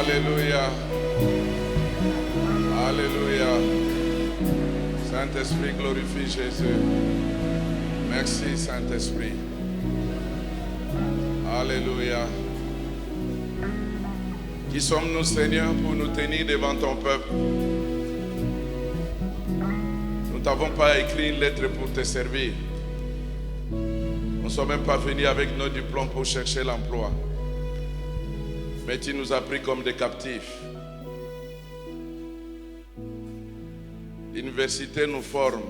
Alléluia. Alléluia. Saint-Esprit, glorifie Jésus. Merci, Saint-Esprit. Alléluia. Qui sommes-nous, Seigneur, pour nous tenir devant ton peuple? Nous n'avons pas écrit une lettre pour te servir. Nous ne sommes même pas venus avec nos diplômes pour chercher l'emploi. Mais tu nous as pris comme des captifs. L'université nous forme.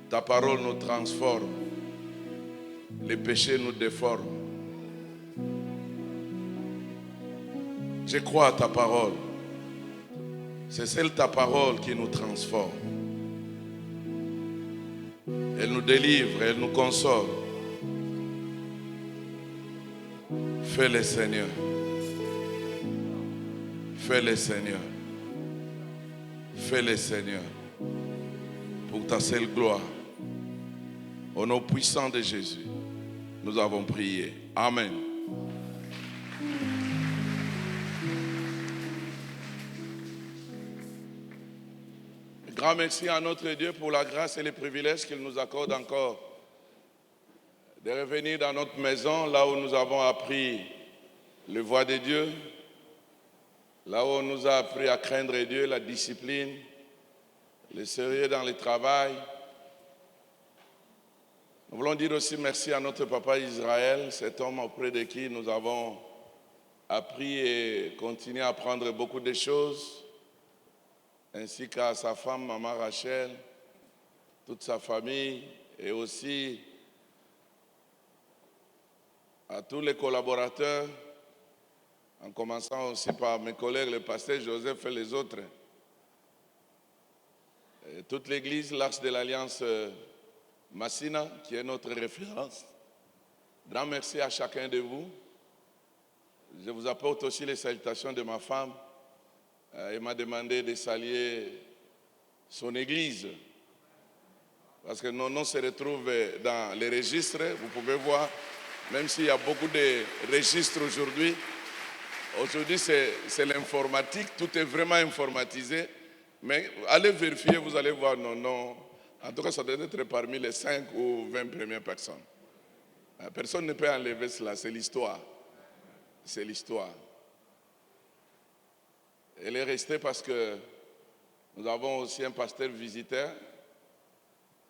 Ta parole nous transforme. Les péchés nous déforment. Je crois à ta parole. C'est celle ta parole qui nous transforme. Elle nous délivre, elle nous console. Fais-le, Seigneur. Fais-le, Seigneur. Fais-le, Seigneur. Pour ta seule gloire. Au nom puissant de Jésus, nous avons prié. Amen. Grand merci à notre Dieu pour la grâce et les privilèges qu'il nous accorde encore de revenir dans notre maison, là où nous avons appris les voies de Dieu, là où on nous a appris à craindre Dieu, la discipline, le sérieux dans le travail. Nous voulons dire aussi merci à notre papa Israël, cet homme auprès de qui nous avons appris et continué à apprendre beaucoup de choses, ainsi qu'à sa femme, maman Rachel, toute sa famille, et aussi à tous les collaborateurs, en commençant aussi par mes collègues, le pasteur Joseph et les autres. Et toute l'église, l'Arche de l'Alliance Massina, qui est notre référence. Grand merci à chacun de vous. Je vous apporte aussi les salutations de ma femme. Elle m'a demandé de saluer son église. Parce que nos noms se retrouvent dans les registres, vous pouvez voir. Même s'il y a beaucoup de registres aujourd'hui, c'est l'informatique, tout est vraiment informatisé. Mais allez vérifier, vous allez voir nos noms. En tout cas, ça doit être parmi les 5 ou 20 premières personnes. Personne ne peut enlever cela, c'est l'histoire. C'est l'histoire. Elle est restée parce que nous avons aussi un pasteur visiteur,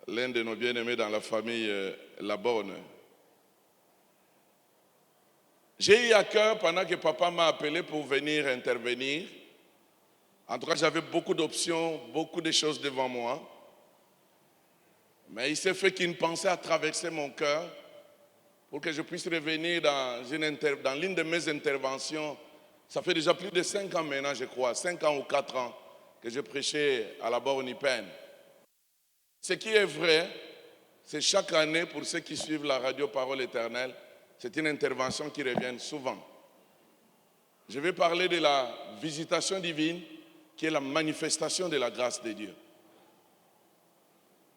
l'un de nos bien-aimés dans la famille Labonne. J'ai eu à cœur, pendant que papa m'a appelé pour venir intervenir, en tout cas j'avais beaucoup d'options, beaucoup de choses devant moi, mais il s'est fait qu'une pensée a traversé mon cœur pour que je puisse revenir dans l'une de mes interventions. Ça fait déjà plus de 5 ans maintenant, je crois, 5 ans ou 4 ans que je prêchais à la Bornipen. Ce qui est vrai, c'est chaque année, pour ceux qui suivent la radio Parole Éternelle, c'est une intervention qui revient souvent. Je vais parler de la visitation divine, qui est la manifestation de la grâce de Dieu.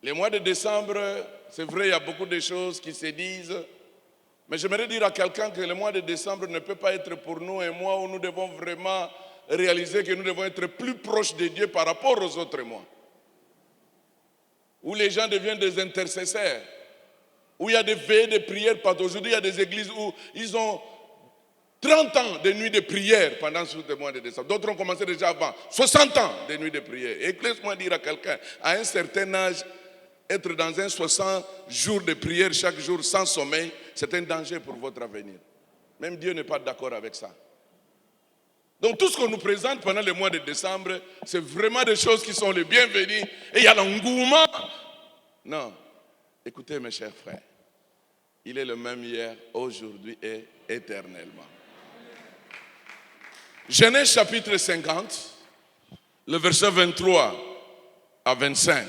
Les mois de décembre, c'est vrai, il y a beaucoup de choses qui se disent, mais j'aimerais dire à quelqu'un que le mois de décembre ne peut pas être pour nous un mois où nous devons vraiment réaliser que nous devons être plus proches de Dieu par rapport aux autres mois. Où les gens deviennent des intercesseurs. Où il y a des veillées de prière partout. Aujourd'hui, il y a des églises où ils ont 30 ans de nuits de prière pendant ce mois de décembre. D'autres ont commencé déjà avant. 60 ans de nuits de prière. Et laisse-moi dire à quelqu'un, à un certain âge, être dans un 60 jours de prière chaque jour sans sommeil, c'est un danger pour votre avenir. Même Dieu n'est pas d'accord avec ça. Donc tout ce qu'on nous présente pendant le mois de décembre, c'est vraiment des choses qui sont les bienvenues. Et il y a l'engouement. Non. Écoutez mes chers frères, il est le même hier, aujourd'hui et éternellement. Genèse chapitre 50, le verset 23 à 25.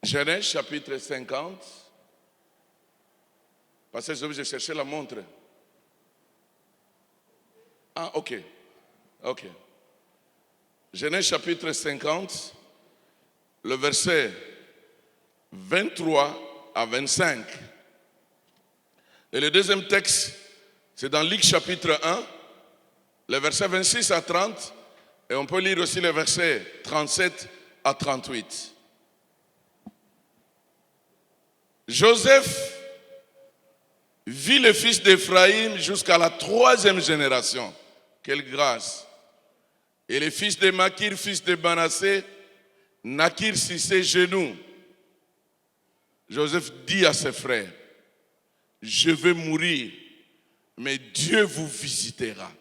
Genèse chapitre 50, parce que j'ai cherché la montre. Ah, ok. Genèse chapitre 50, le verset 23 à 25. Et le deuxième texte, c'est dans Luc chapitre 1, les versets 26 à 30, et on peut lire aussi les versets 37 à 38. Joseph vit le fils d'Éphraïm jusqu'à la 3e génération. Quelle grâce! Et le fils de Makir, fils de Manassé, naquirent sur ses genoux. Joseph dit à ses frères, je vais mourir, mais Dieu vous visitera.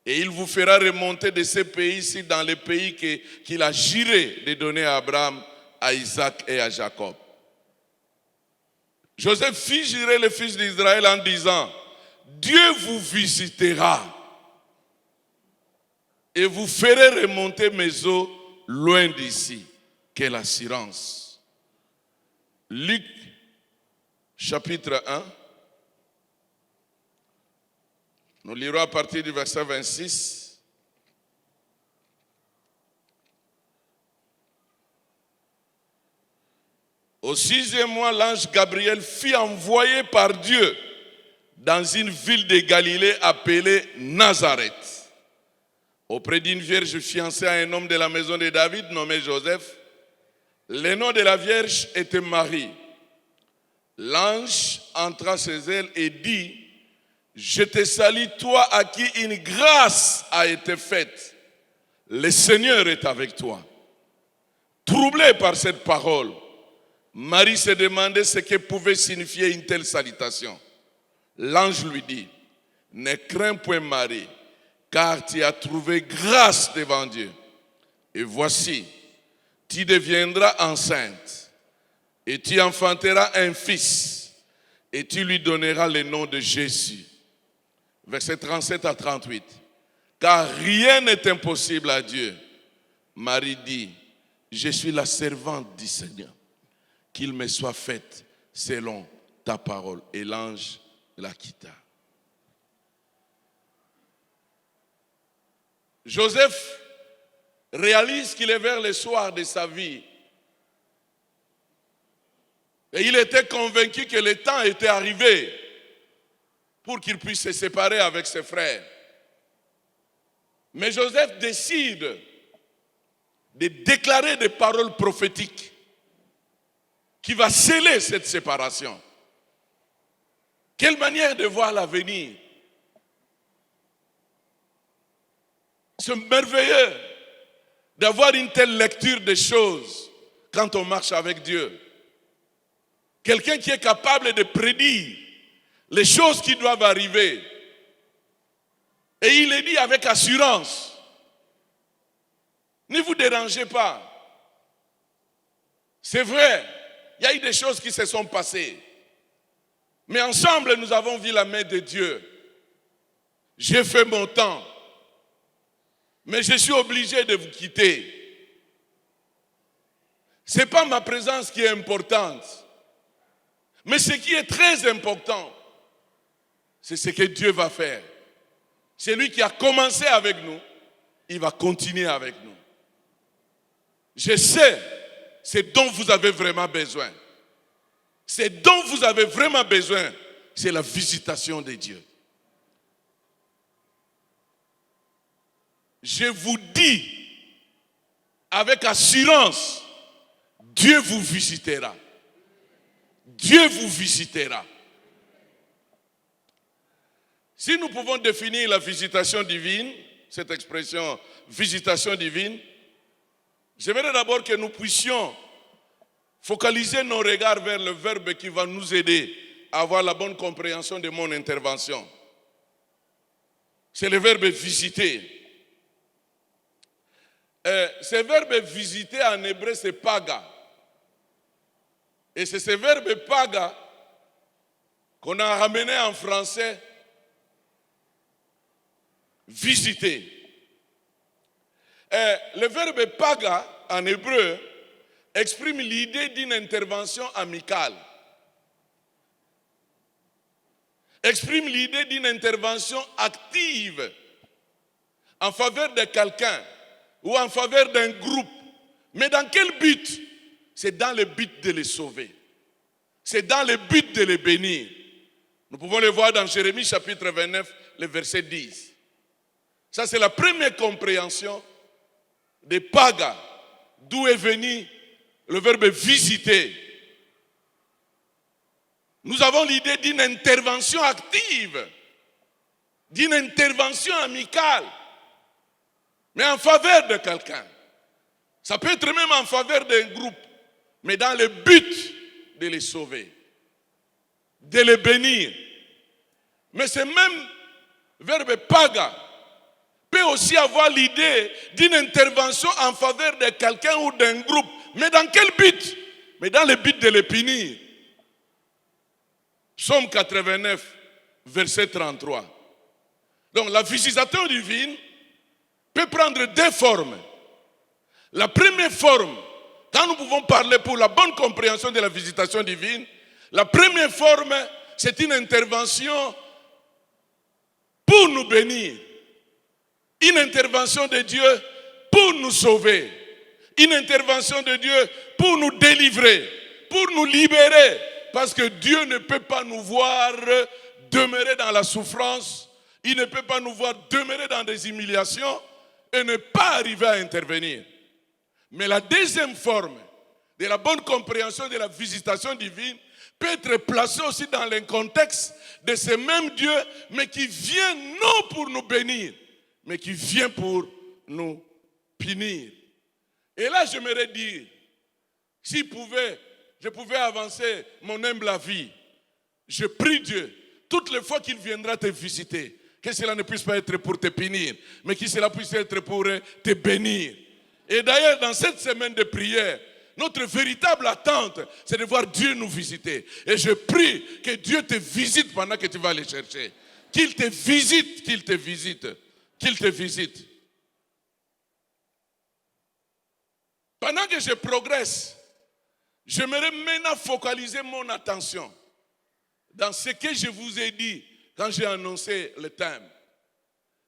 Et il vous fera remonter de ce pays-ci dans le pays qu'il a juré de donner à Abraham, à Isaac et à Jacob. Joseph fit jurer le fils d'Israël en disant, Dieu vous visitera et vous ferez remonter mes eaux loin d'ici. Quelle assurance! Luc chapitre 1. Nous lirons à partir du verset 26. Au 6e mois, l'ange Gabriel fut envoyé par Dieu dans une ville de Galilée appelée Nazareth, auprès d'une vierge fiancée à un homme de la maison de David nommé Joseph. Le nom de la vierge était Marie. L'ange entra chez elle et dit, je te salue, toi à qui une grâce a été faite. Le Seigneur est avec toi. Troublée par cette parole, Marie se demandait ce que pouvait signifier une telle salutation. L'ange lui dit, ne crains point Marie, car tu as trouvé grâce devant Dieu. Et voici, tu deviendras enceinte, et tu enfanteras un fils, et tu lui donneras le nom de Jésus. Versets 37 à 38. Car rien n'est impossible à Dieu. Marie dit, je suis la servante du Seigneur. Qu'il me soit fait selon ta parole. Et l'ange la quitta. Joseph réalise qu'il est vers le soir de sa vie. Et il était convaincu que le temps était arrivé pour qu'il puisse se séparer avec ses frères. Mais Joseph décide de déclarer des paroles prophétiques qui va sceller cette séparation. Quelle manière de voir l'avenir. C'est merveilleux d'avoir une telle lecture des choses quand on marche avec Dieu. Quelqu'un qui est capable de prédire les choses qui doivent arriver. Et il est dit avec assurance. Ne vous dérangez pas. C'est vrai, il y a eu des choses qui se sont passées. Mais ensemble, nous avons vu la main de Dieu. J'ai fait mon temps. Mais je suis obligé de vous quitter. Ce n'est pas ma présence qui est importante. Mais ce qui est très important, c'est ce que Dieu va faire. C'est lui qui a commencé avec nous, il va continuer avec nous. Je sais ce dont vous avez vraiment besoin. Ce dont vous avez vraiment besoin, c'est la visitation de Dieu. Je vous dis avec assurance, Dieu vous visitera. Dieu vous visitera. Si nous pouvons définir la visitation divine, cette expression visitation divine, j'aimerais d'abord que nous puissions focaliser nos regards vers le verbe qui va nous aider à avoir la bonne compréhension de mon intervention. C'est le verbe visiter. Ce verbe visiter en hébreu, c'est paga. Et c'est ce verbe paga qu'on a ramené en français visiter. Le verbe paga en hébreu exprime l'idée d'une intervention amicale. Exprime l'idée d'une intervention active en faveur de quelqu'un ou en faveur d'un groupe. Mais dans quel but? C'est dans le but de les sauver. C'est dans le but de les bénir. Nous pouvons le voir dans Jérémie chapitre 29, le verset 10. Ça, c'est la première compréhension des pagas, d'où est venu le verbe visiter. Nous avons l'idée d'une intervention active, d'une intervention amicale, mais en faveur de quelqu'un. Ça peut être même en faveur d'un groupe, mais dans le but de les sauver, de les bénir. Mais ce même verbe paga peut aussi avoir l'idée d'une intervention en faveur de quelqu'un ou d'un groupe. Mais dans quel but? Mais dans le but de les punir. Psaume 89, verset 33. Donc la visitation divine peut prendre deux formes. La première forme, quand nous pouvons parler pour la bonne compréhension de la visitation divine, la première forme, c'est une intervention pour nous bénir. Une intervention de Dieu pour nous sauver. Une intervention de Dieu pour nous délivrer, pour nous libérer. Parce que Dieu ne peut pas nous voir demeurer dans la souffrance. Il ne peut pas nous voir demeurer dans des humiliations et ne pas arriver à intervenir. Mais la deuxième forme de la bonne compréhension de la visitation divine peut être placée aussi dans le contexte de ce même Dieu, mais qui vient non pour nous bénir, mais qui vient pour nous punir. Et là, j'aimerais dire, si je pouvais avancer mon humble avis, je prie Dieu, toutes les fois qu'il viendra te visiter, que cela ne puisse pas être pour te punir, mais que cela puisse être pour te bénir. Et d'ailleurs, dans cette semaine de prière, notre véritable attente, c'est de voir Dieu nous visiter. Et je prie que Dieu te visite pendant que tu vas aller chercher. Qu'il te visite, qu'il te visite, qu'il te visite. Pendant que je progresse, j'aimerais maintenant focaliser mon attention dans ce que je vous ai dit quand j'ai annoncé le thème.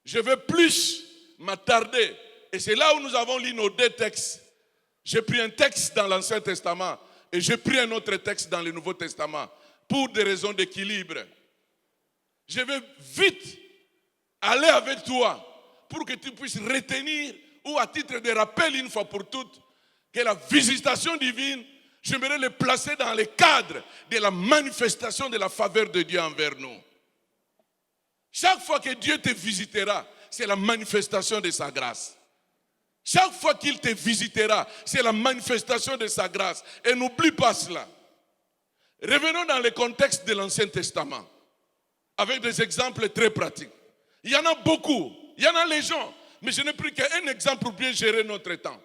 Je veux plus m'attarder, et c'est là où nous avons lu nos deux textes. J'ai pris un texte dans l'Ancien Testament et j'ai pris un autre texte dans le Nouveau Testament pour des raisons d'équilibre. Je vais vite aller avec toi pour que tu puisses retenir ou à titre de rappel une fois pour toutes que la visitation divine, j'aimerais le placer dans le cadre de la manifestation de la faveur de Dieu envers nous. Chaque fois que Dieu te visitera, c'est la manifestation de sa grâce. Chaque fois qu'il te visitera, c'est la manifestation de sa grâce. Et n'oublie pas cela. Revenons dans le contexte de l'Ancien Testament, avec des exemples très pratiques. Il y en a beaucoup, il y en a les gens, mais je n'ai pris qu'un exemple pour bien gérer notre temps.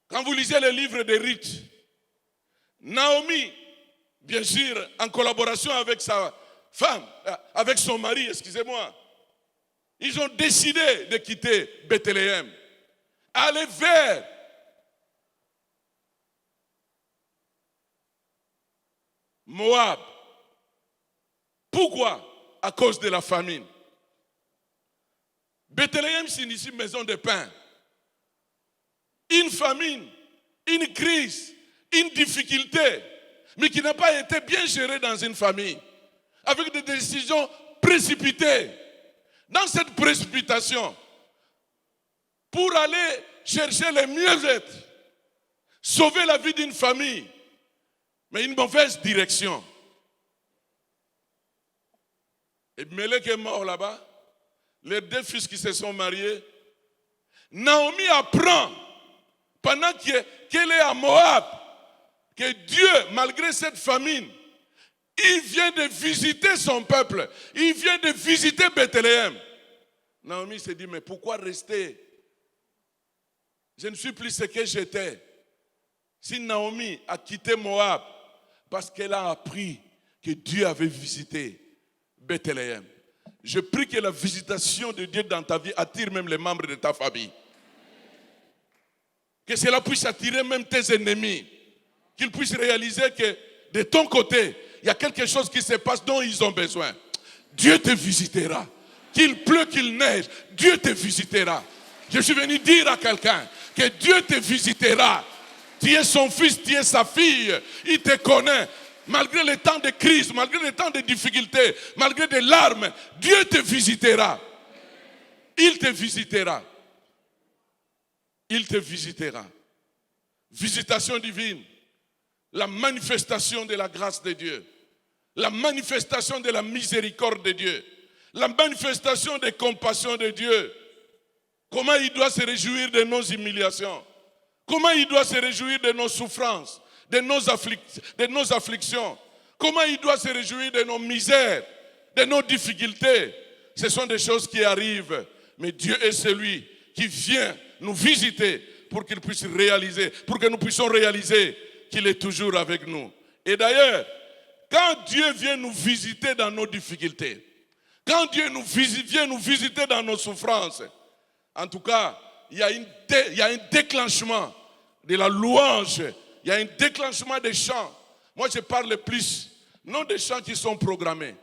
Quand vous lisez le livre de Ruth, Naomi, bien sûr, en collaboration avec sa femme, avec son mari, excusez-moi, ils ont décidé de quitter Bethléem, aller vers Moab. Pourquoi? À cause de la famine. Bethléem signifie maison de pain. Une famine, une crise, une difficulté, mais qui n'a pas été bien gérée dans une famille, avec des décisions précipitées. Dans cette précipitation, pour aller chercher le mieux-être, sauver la vie d'une famille, mais une mauvaise direction. Et Mélèque est mort là-bas, les deux fils qui se sont mariés. Naomi apprend, pendant qu'elle est à Moab, que Dieu, malgré cette famine, il vient de visiter son peuple. Il vient de visiter Bethléem. Naomi s'est dit, mais pourquoi rester? Je ne suis plus ce que j'étais. Si Naomi a quitté Moab, parce qu'elle a appris que Dieu avait visité Bethléem. Je prie que la visitation de Dieu dans ta vie attire même les membres de ta famille. Que cela puisse attirer même tes ennemis. Qu'ils puissent réaliser que de ton côté, il y a quelque chose qui se passe dont ils ont besoin. Dieu te visitera. Qu'il pleut, qu'il neige, Dieu te visitera. Je suis venu dire à quelqu'un que Dieu te visitera. Tu es son fils, tu es sa fille. Il te connaît. malgré les temps de crise, malgré les temps de difficultés, malgré des larmes, Dieu te visitera. Il te visitera. Il te visitera. Visitation divine. La manifestation de la grâce de Dieu. La manifestation de la miséricorde de Dieu. La manifestation des compassions de Dieu. Comment il doit se réjouir de nos humiliations. Comment il doit se réjouir de nos souffrances, de nos afflictions. Comment il doit se réjouir de nos misères, de nos difficultés. Ce sont des choses qui arrivent. Mais Dieu est celui qui vient nous visiter pour qu'il puisse réaliser, pour que nous puissions réaliser qu'il est toujours avec nous. Et d'ailleurs, quand Dieu vient nous visiter dans nos difficultés, quand Dieu vient nous visiter dans nos souffrances, en tout cas, il y a un déclenchement de la louange, il y a un déclenchement des chants. Moi, je parle plus, non des chants qui sont programmés.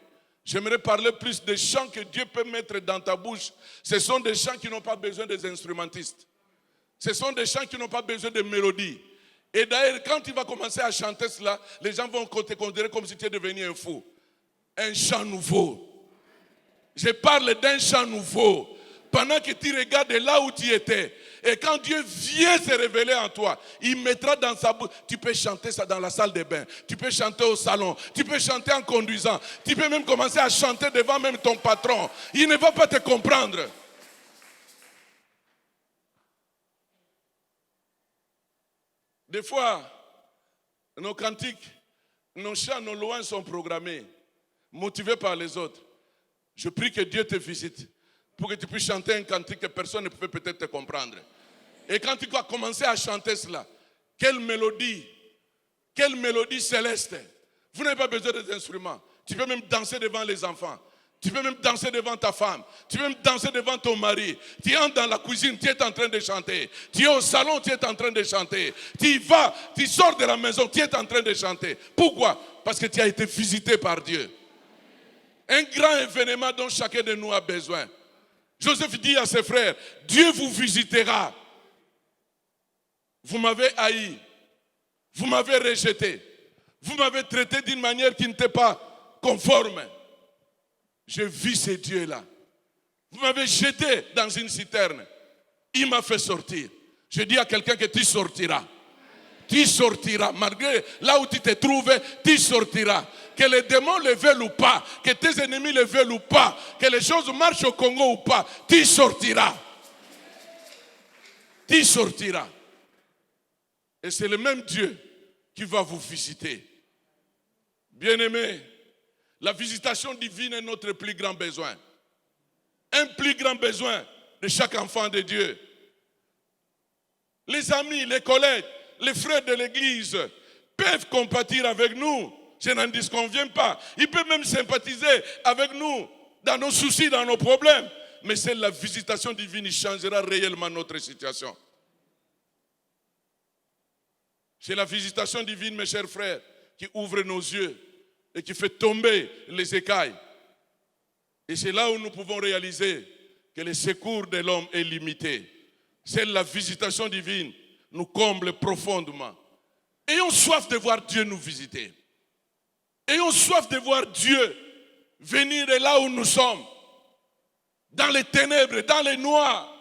J'aimerais parler plus des chants que Dieu peut mettre dans ta bouche. Ce sont des chants qui n'ont pas besoin des instrumentistes. Ce sont des chants qui n'ont pas besoin de mélodies. Et d'ailleurs, quand tu vas commencer à chanter cela, les gens vont te considérer comme si tu es devenu un fou. Un chant nouveau. Je parle d'un chant nouveau. Pendant que tu regardes là où tu étais, et quand Dieu vient se révéler en toi, il mettra dans sa bouche. Tu peux chanter ça dans la salle de bain, tu peux chanter au salon, tu peux chanter en conduisant, tu peux même commencer à chanter devant même ton patron. Il ne va pas te comprendre. Des fois, nos cantiques, nos chants, nos louanges sont programmés, motivés par les autres. Je prie que Dieu te visite pour que tu puisses chanter un cantique que personne ne pouvait peut-être te comprendre. Et quand tu vas commencer à chanter cela, quelle mélodie céleste. Vous n'avez pas besoin des instruments. Tu peux même danser devant les enfants. Tu peux même danser devant ta femme. Tu peux même danser devant ton mari. Tu entres dans la cuisine, tu es en train de chanter. Tu es au salon, tu es en train de chanter. Tu vas, tu sors de la maison, tu es en train de chanter. Pourquoi? Parce que tu as été visité par Dieu. Un grand événement dont chacun de nous a besoin. Joseph dit à ses frères, Dieu vous visitera. Vous m'avez haï, vous m'avez rejeté, vous m'avez traité d'une manière qui n'était pas conforme. Je vis ce Dieu-là. Vous m'avez jeté dans une citerne. Il m'a fait sortir. Je dis à quelqu'un que tu sortiras. Tu sortiras. Malgré là où tu te trouves, tu sortiras. Que les démons le veulent ou pas, que tes ennemis le veulent ou pas, que les choses marchent au Congo ou pas, tu sortiras. Tu sortiras. Et c'est le même Dieu qui va vous visiter. Bien-aimés, la visitation divine est notre plus grand besoin. Un plus grand besoin de chaque enfant de Dieu. Les amis, les collègues, les frères de l'église peuvent compatir avec nous. Je n'en disconviens pas. Ils peuvent même sympathiser avec nous dans nos soucis, dans nos problèmes. Mais c'est la visitation divine qui changera réellement notre situation. C'est la visitation divine, mes chers frères, qui ouvre nos yeux et qui fait tomber les écailles. Et c'est là où nous pouvons réaliser que le secours de l'homme est limité. C'est la visitation divine nous comble profondément. Ayons soif de voir Dieu nous visiter. Ayons soif de voir Dieu venir de là où nous sommes. Dans les ténèbres, dans les noirs,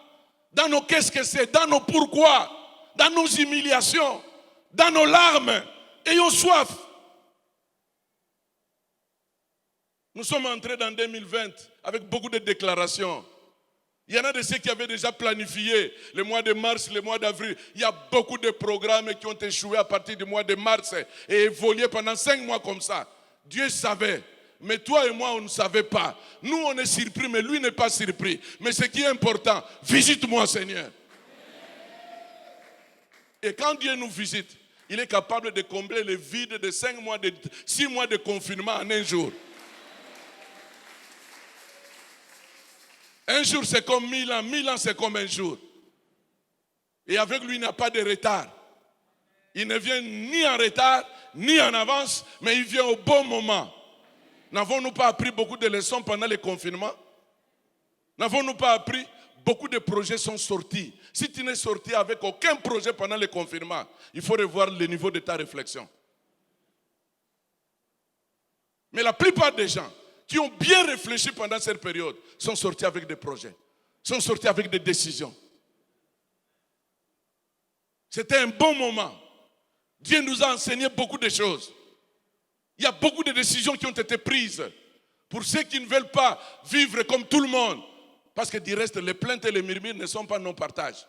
dans nos qu'est-ce que c'est, dans nos pourquoi, dans nos humiliations, dans nos larmes. Ayons soif. Nous sommes entrés dans 2020 avec beaucoup de déclarations. Il y en a de ceux qui avaient déjà planifié le mois de mars, le mois d'avril. Il y a beaucoup de programmes qui ont échoué à partir du mois de mars et évolué pendant 5 mois comme ça. Dieu savait. Mais toi et moi, on ne savait pas. Nous, on est surpris, mais lui n'est pas surpris. Mais ce qui est important, visite-moi, Seigneur. Et quand Dieu nous visite, il est capable de combler le vide de 6 mois de confinement en un jour. Un jour, c'est comme 1000 ans. 1000 ans, c'est comme un jour. Et avec lui, il n'y a pas de retard. Il ne vient ni en retard, ni en avance, mais il vient au bon moment. N'avons-nous pas appris beaucoup de leçons pendant le confinement? N'avons-nous pas appris? Beaucoup de projets sont sortis. Si tu n'es sorti avec aucun projet pendant le confinement, il faut revoir le niveau de ta réflexion. Mais la plupart des gens qui ont bien réfléchi pendant cette période sont sortis avec des projets, sont sortis avec des décisions. C'était un bon moment. Dieu nous a enseigné beaucoup de choses. Il y a beaucoup de décisions qui ont été prises pour ceux qui ne veulent pas vivre comme tout le monde. Parce que du reste, les plaintes et les murmures ne sont pas nos partages.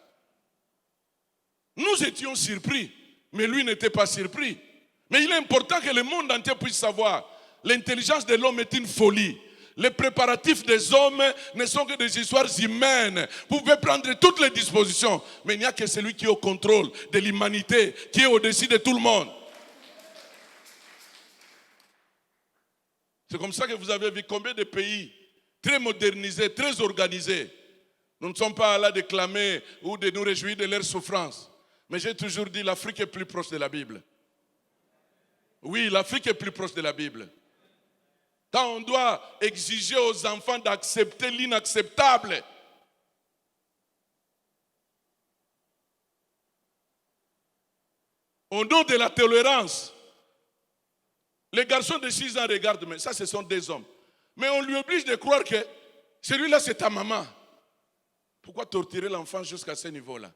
Nous étions surpris, mais lui n'était pas surpris. Mais il est important que le monde entier puisse savoir, l'intelligence de l'homme est une folie. Les préparatifs des hommes ne sont que des histoires humaines. Vous pouvez prendre toutes les dispositions, mais il n'y a que celui qui est au contrôle de l'humanité, qui est au-dessus de tout le monde. C'est comme ça que vous avez vu combien de pays très modernisés, très organisés. Nous ne sommes pas là de clamer ou de nous réjouir de leur souffrance. Mais j'ai toujours dit, l'Afrique est plus proche de la Bible. Oui, l'Afrique est plus proche de la Bible. Quand on doit exiger aux enfants d'accepter l'inacceptable, au nom de la tolérance, les garçons de 6 ans regardent, mais ça ce sont des hommes. Mais on lui oblige de croire que celui-là c'est ta maman. Pourquoi torturer l'enfant jusqu'à ce niveau-là?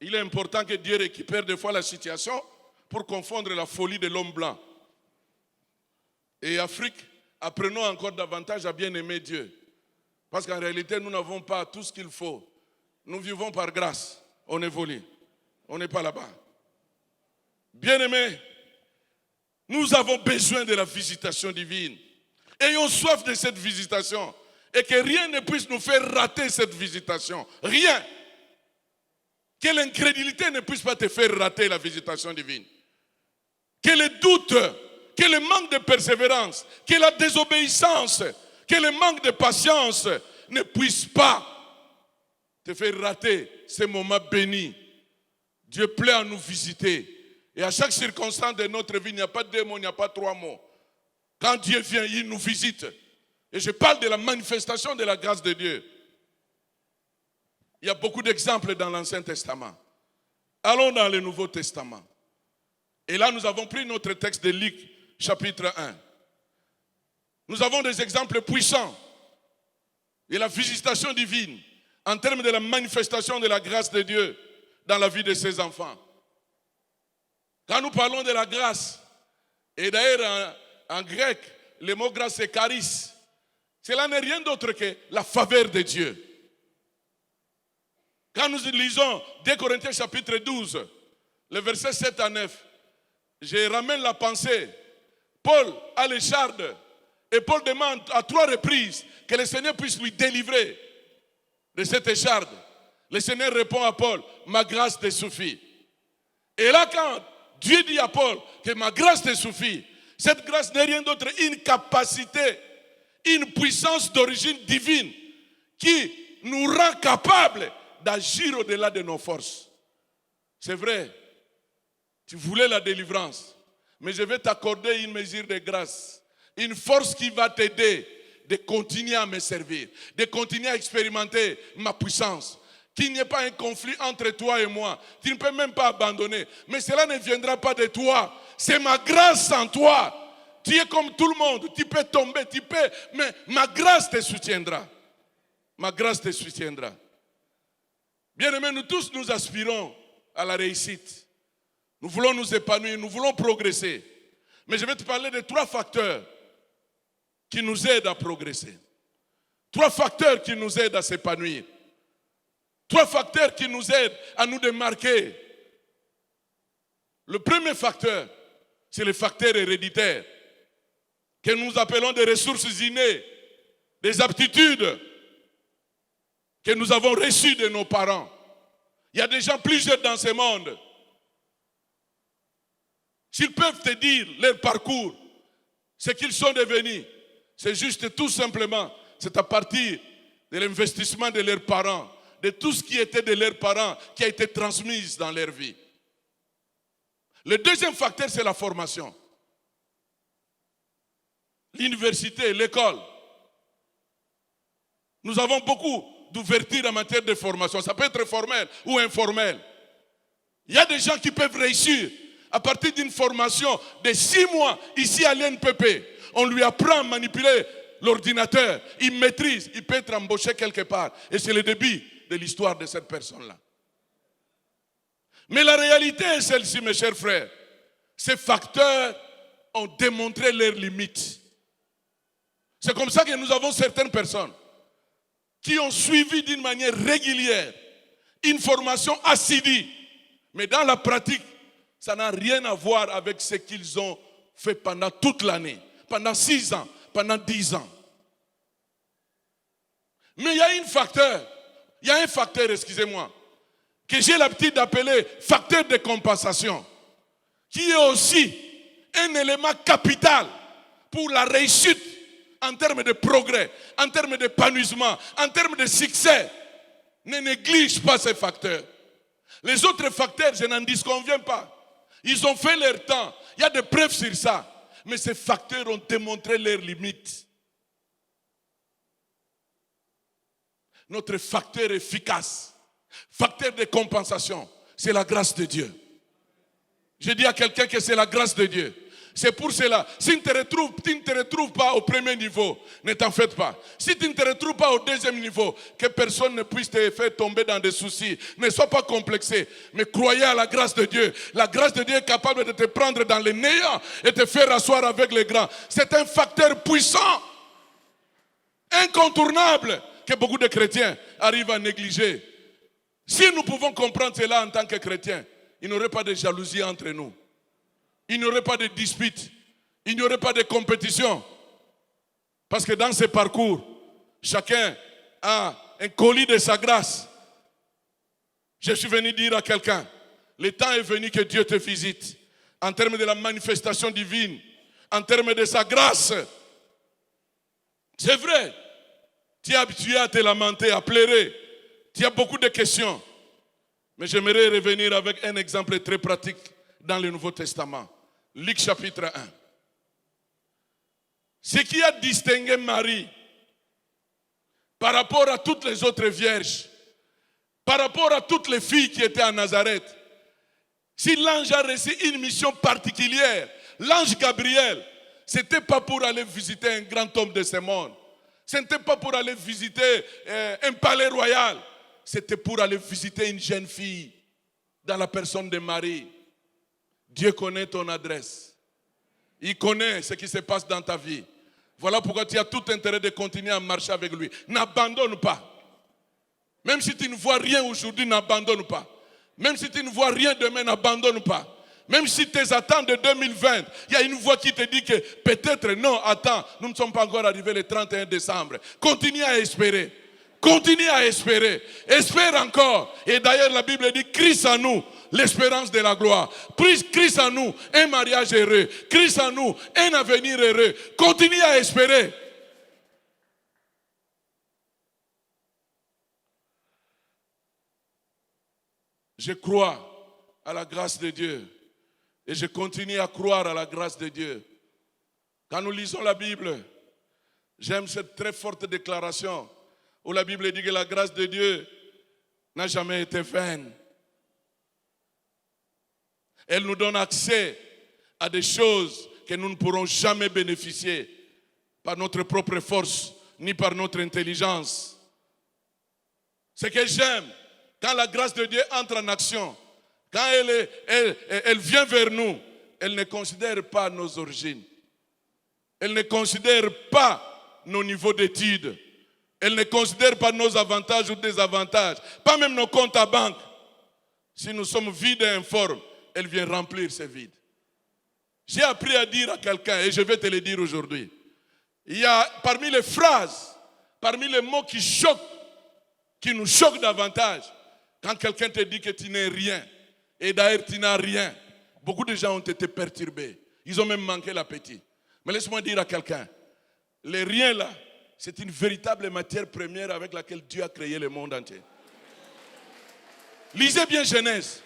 Il est important que Dieu récupère des fois la situation pour confondre la folie de l'homme blanc. Et Afrique, apprenons encore davantage à bien aimer Dieu. Parce qu'en réalité, nous n'avons pas tout ce qu'il faut. Nous vivons par grâce. On évolue. On n'est pas là-bas. Bien-aimés, nous avons besoin de la visitation divine. Ayons soif de cette visitation. Et que rien ne puisse nous faire rater cette visitation. Rien. Que l'incrédulité ne puisse pas te faire rater la visitation divine. Que le doute, que le manque de persévérance, que la désobéissance, que le manque de patience ne puisse pas te faire rater ces moments bénis. Dieu plaît à nous visiter. Et à chaque circonstance de notre vie, il n'y a pas 2 mots, il n'y a pas 3 mots. Quand Dieu vient, il nous visite. Et je parle de la manifestation de la grâce de Dieu. Il y a beaucoup d'exemples dans l'Ancien Testament. Allons dans le Nouveau Testament. Et là, nous avons pris notre texte de Luc, chapitre 1. Nous avons des exemples puissants de la visitation divine en termes de la manifestation de la grâce de Dieu dans la vie de ses enfants. Quand nous parlons de la grâce, et d'ailleurs en grec, le mot grâce c'est charis, cela n'est rien d'autre que la faveur de Dieu. Quand nous lisons 2 Corinthiens chapitre 12, le verset 7 à 9, je ramène la pensée. Paul a l'écharde et Paul demande à 3 reprises que le Seigneur puisse lui délivrer de cette écharde. Le Seigneur répond à Paul, ma grâce te suffit. Et là quand Dieu dit à Paul que ma grâce te suffit, cette grâce n'est rien d'autre qu'une capacité, une puissance d'origine divine qui nous rend capables d'agir au-delà de nos forces. C'est vrai, tu voulais la délivrance, mais je vais t'accorder une mesure de grâce, une force qui va t'aider de continuer à me servir, de continuer à expérimenter ma puissance. Qu'il n'y ait pas un conflit entre toi et moi. Tu ne peux même pas abandonner. Mais cela ne viendra pas de toi. C'est ma grâce en toi. Tu es comme tout le monde. Tu peux tomber, mais ma grâce te soutiendra. Ma grâce te soutiendra. Bien-aimés, nous tous nous aspirons à la réussite. Nous voulons nous épanouir, nous voulons progresser. Mais je vais te parler de 3 facteurs qui nous aident à progresser. 3 facteurs qui nous aident à s'épanouir. 3 facteurs qui nous aident à nous démarquer. Le premier facteur, c'est le facteur héréditaire, que nous appelons des ressources innées, des aptitudes que nous avons reçues de nos parents. Il y a des gens plus jeunes dans ce monde. S'ils peuvent te dire leur parcours, ce qu'ils sont devenus, c'est juste tout simplement, c'est à partir de l'investissement de leurs parents, de tout ce qui était de leurs parents, qui a été transmis dans leur vie. Le deuxième facteur, c'est la formation. L'université, l'école. Nous avons beaucoup d'ouverture en matière de formation. Ça peut être formel ou informel. Il y a des gens qui peuvent réussir à partir d'une formation de 6 mois ici à l'INPP, on lui apprend à manipuler l'ordinateur, il maîtrise, il peut être embauché quelque part. Et c'est le début de l'histoire de cette personne-là. Mais la réalité est celle-ci, mes chers frères. Ces facteurs ont démontré leurs limites. C'est comme ça que nous avons certaines personnes qui ont suivi d'une manière régulière une formation assidue. Mais dans la pratique, ça n'a rien à voir avec ce qu'ils ont fait pendant toute l'année, pendant 6 ans, pendant 10 ans. Mais il y a un facteur, excusez-moi, que j'ai l'habitude d'appeler facteur de compensation, qui est aussi un élément capital pour la réussite en termes de progrès, en termes d'épanouissement, en termes de succès. Ne néglige pas ces facteurs. Les autres facteurs, je n'en disconviens pas. Ils ont fait leur temps. Il y a des preuves sur ça. Mais ces facteurs ont démontré leurs limites. Notre facteur efficace, facteur de compensation, c'est la grâce de Dieu. Je dis à quelqu'un que c'est la grâce de Dieu. C'est pour cela, si tu ne te retrouves pas au premier niveau, ne t'en fais pas. Si tu ne te retrouves pas au deuxième niveau, que personne ne puisse te faire tomber dans des soucis. Ne sois pas complexé, mais croyez à la grâce de Dieu. La grâce de Dieu est capable de te prendre dans les néants et te faire asseoir avec les grands. C'est un facteur puissant, incontournable, que beaucoup de chrétiens arrivent à négliger. Si nous pouvons comprendre cela en tant que chrétiens, il n'y aurait pas de jalousie entre nous. Il n'y aurait pas de dispute. Il n'y aurait pas de compétition. Parce que dans ce parcours, chacun a un colis de sa grâce. Je suis venu dire à quelqu'un, le temps est venu que Dieu te visite. En termes de la manifestation divine, en termes de sa grâce. C'est vrai. Tu es habitué à te lamenter, à pleurer. Tu as beaucoup de questions. Mais j'aimerais revenir avec un exemple très pratique dans le Nouveau Testament. Luc chapitre 1. Ce qui a distingué Marie par rapport à toutes les autres vierges, par rapport à toutes les filles qui étaient à Nazareth, si l'ange a reçu une mission particulière, l'ange Gabriel, ce n'était pas pour aller visiter un grand homme de ce monde. Ce n'était pas pour aller visiter un palais royal. C'était pour aller visiter une jeune fille dans la personne de Marie. Dieu connaît ton adresse. Il connaît ce qui se passe dans ta vie. Voilà pourquoi tu as tout intérêt de continuer à marcher avec lui. N'abandonne pas. Même si tu ne vois rien aujourd'hui, n'abandonne pas. Même si tu ne vois rien demain, n'abandonne pas. Même si tes attentes de 2020, il y a une voix qui te dit que peut-être non, attends, nous ne sommes pas encore arrivés le 31 décembre. Continue à espérer. Continue à espérer. Espère encore. Et d'ailleurs, la Bible dit, Christ en nous, l'espérance de la gloire. Christ en nous, un mariage heureux. Christ en nous, un avenir heureux. Continue à espérer. Je crois à la grâce de Dieu. Et je continue à croire à la grâce de Dieu. Quand nous lisons la Bible, j'aime cette très forte déclaration où la Bible dit que la grâce de Dieu n'a jamais été vaine. Elle nous donne accès à des choses que nous ne pourrons jamais bénéficier par notre propre force ni par notre intelligence. Ce que j'aime, quand la grâce de Dieu entre en action, quand elle vient vers nous, elle ne considère pas nos origines. Elle ne considère pas nos niveaux d'études. Elle ne considère pas nos avantages ou désavantages. Pas même nos comptes à banque. Si nous sommes vides et informes, elle vient remplir ces vides. J'ai appris à dire à quelqu'un, et je vais te le dire aujourd'hui, il y a parmi les phrases, parmi les mots qui choquent, qui nous choquent davantage, quand quelqu'un te dit que tu n'es rien, et d'ailleurs tu n'as rien, beaucoup de gens ont été perturbés. Ils ont même manqué l'appétit. Mais laisse-moi dire à quelqu'un, les riens là, c'est une véritable matière première avec laquelle Dieu a créé le monde entier. Lisez bien Genèse.